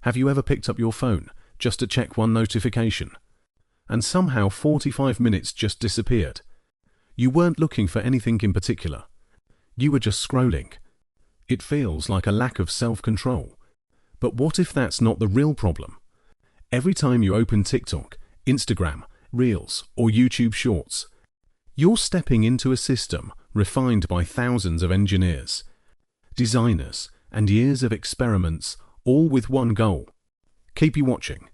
Have you ever picked up your phone just to check one notification, and somehow 45 minutes just disappeared? You weren't looking for anything in particular. You were just scrolling. It feels like a lack of self-control. But what if that's not the real problem? Every time you open TikTok, Instagram, Reels, or YouTube Shorts, you're stepping into a system refined by thousands of engineers, designers, and years of experiments, all with one goal: keep you watching.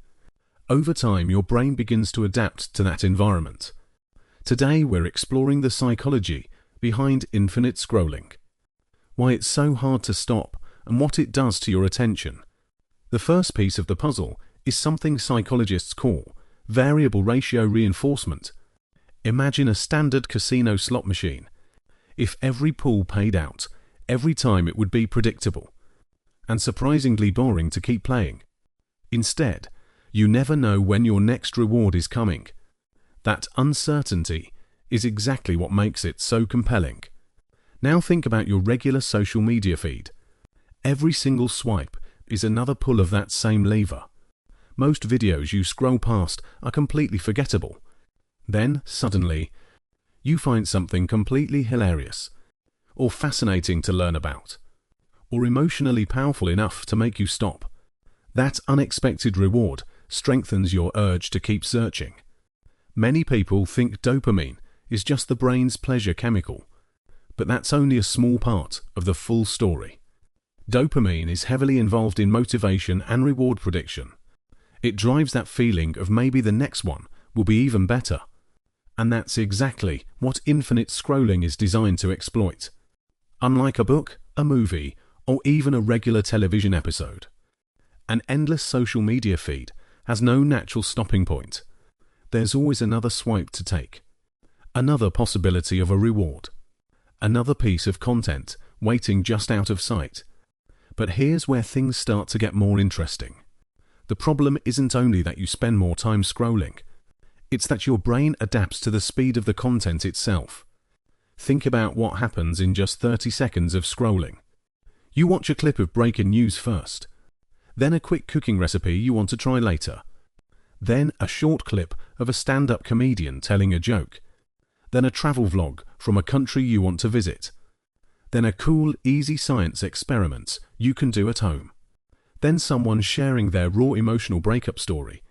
Over time, your brain begins to adapt to that environment. Today, we're exploring the psychology behind infinite scrolling, why it's so hard to stop, and what it does to your attention. The first piece of the puzzle is something psychologists call variable ratio reinforcement. Imagine a standard casino slot machine. If every pull paid out every time, it would be predictable and surprisingly boring to keep playing. Instead, you never know when your next reward is coming. That uncertainty is exactly what makes it so compelling. Now think about your regular social media feed. Every single swipe is another pull of that same lever. Most videos you scroll past are completely forgettable. Then, suddenly, you find something completely hilarious, or fascinating to learn about, or emotionally powerful enough to make you stop. That unexpected reward strengthens your urge to keep searching. Many people think dopamine is just the brain's pleasure chemical, but that's only a small part of the full story. Dopamine is heavily involved in motivation and reward prediction. It drives that feeling of maybe the next one will be even better. And that's exactly what infinite scrolling is designed to exploit. Unlike a book, a movie, or even a regular television episode, an endless social media feed has no natural stopping point. There's always another swipe to take, another possibility of a reward, another piece of content waiting just out of sight. But here's where things start to get more interesting. The problem isn't only that you spend more time scrolling, it's that your brain adapts to the speed of the content itself. Think about what happens in just 30 seconds of scrolling. You watch a clip of breaking news first, then a quick cooking recipe you want to try later, then a short clip of a stand-up comedian telling a joke, then a travel vlog from a country you want to visit, then a cool, easy science experiment you can do at home, then someone sharing their raw emotional breakup story.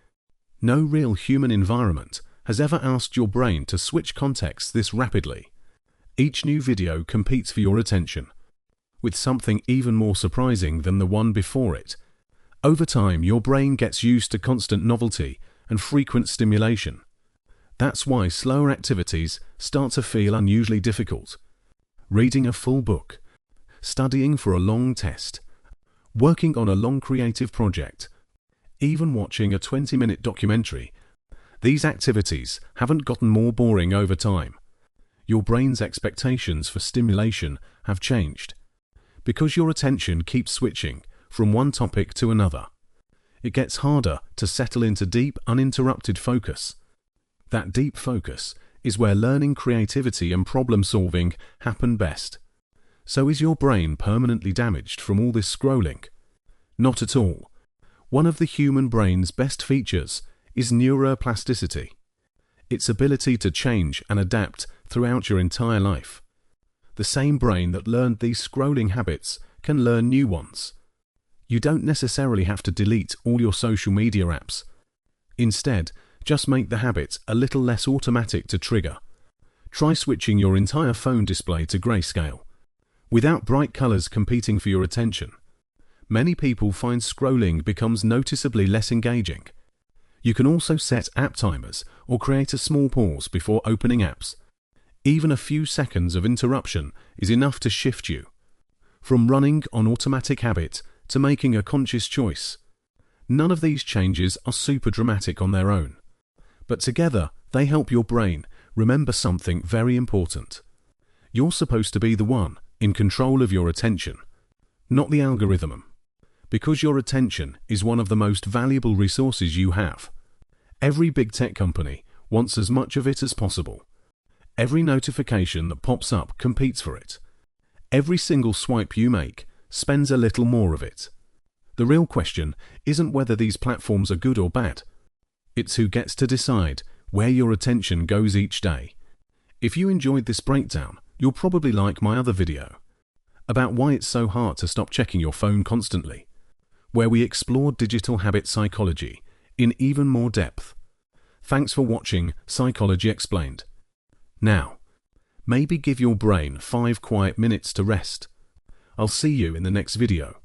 No real human environment has ever asked your brain to switch contexts this rapidly. Each new video competes for your attention, with something even more surprising than the one before it. Over time, your brain gets used to constant novelty and frequent stimulation. That's why slower activities start to feel unusually difficult. Reading a full book, studying for a long test, working on a long creative project, even watching a 20-minute documentary. These activities haven't gotten more boring over time. Your brain's expectations for stimulation have changed. Because your attention keeps switching from one topic to another, it gets harder to settle into deep, uninterrupted focus. That deep focus is where learning, creativity, and problem-solving happen best. So is your brain permanently damaged from all this scrolling? Not at all. One of the human brain's best features is neuroplasticity, its ability to change and adapt throughout your entire life. The same brain that learned these scrolling habits can learn new ones. You don't necessarily have to delete all your social media apps. Instead, just make the habit a little less automatic to trigger. Try switching your entire phone display to grayscale, without bright colors competing for your attention. Many people find scrolling becomes noticeably less engaging. You can also set app timers or create a small pause before opening apps. Even a few seconds of interruption is enough to shift you from running on automatic habit to making a conscious choice. None of these changes are super dramatic on their own, but together they help your brain remember something very important. You're supposed to be the one in control of your attention, not the algorithm. Because your attention is one of the most valuable resources you have. Every big tech company wants as much of it as possible. Every notification that pops up competes for it. Every single swipe you make spends a little more of it. The real question isn't whether these platforms are good or bad. It's who gets to decide where your attention goes each day. If you enjoyed this breakdown, you'll probably like my other video about why it's so hard to stop checking your phone constantly, where we explore digital habit psychology in even more depth. Thanks for watching Psychology Explained. Now, maybe give your brain 5 quiet minutes to rest. I'll see you in the next video.